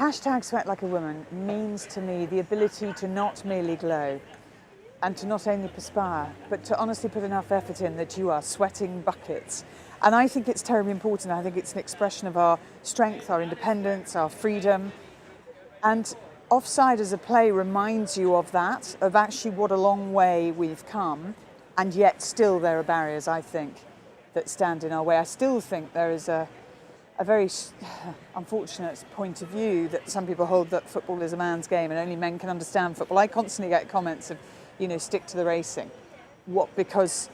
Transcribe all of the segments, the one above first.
Hashtag sweat like a woman means to me the ability to not merely glow and to not only perspire, but to honestly put enough effort in that you are sweating buckets. And I think it's terribly important. I think it's an expression of our strength, our independence, our freedom. And Offside as a play reminds you of that, of actually what a long way we've come, and yet still there are barriers, I think, that stand in our way. I still think there is a very unfortunate point of view that some people hold that football is a man's game and only men can understand football. I constantly get comments of, stick to the racing. What, because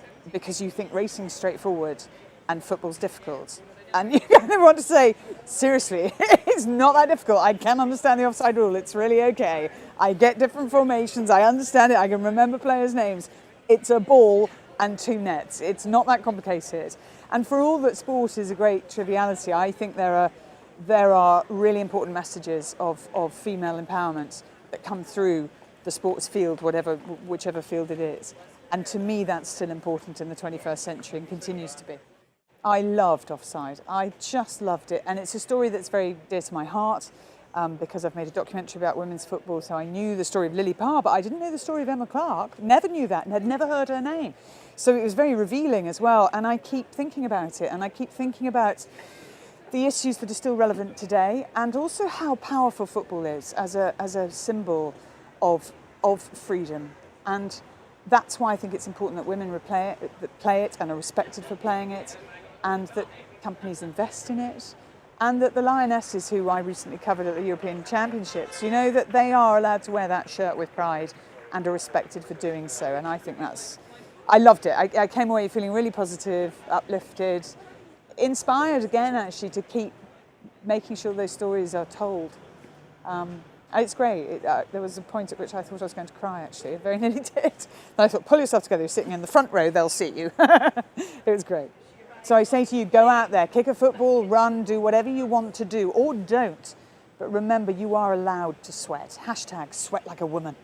you think racing's straightforward and football's difficult? And you kind of want to say, seriously, it's not that difficult. I can understand the offside rule. It's really okay. I get different formations. I understand it. I can remember players' names. It's a ball and two nets. It's not that complicated. And for all that sport is a great triviality, I think there are really important messages of female empowerment that come through the sports field, whichever field it is. And to me, that's still important in the 21st century and continues to be. I loved Offside. I just loved it. And it's a story that's very dear to my heart because I've made a documentary about women's football. So I knew the story of Lily Parr, but I didn't know the story of Emma Clark. Never knew that and had never heard her name. So it was very revealing as well. And I keep thinking about it. And I keep thinking about the issues that are still relevant today and also how powerful football is as a symbol of freedom. And that's why I think it's important that women play it and are respected for playing it, and that companies invest in it, and that the Lionesses, who I recently covered at the European Championships, that they are allowed to wear that shirt with pride and are respected for doing so. And I think I loved it. I came away feeling really positive, uplifted, inspired again actually to keep making sure those stories are told. It's great. There was a point at which I thought I was going to cry actually, I very nearly did. And I thought, pull yourself together, you're sitting in the front row, they'll see you. It was great. So I say to you, go out there, kick a football, run, do whatever you want to do, or don't. But remember, you are allowed to sweat. Hashtag sweat like a woman.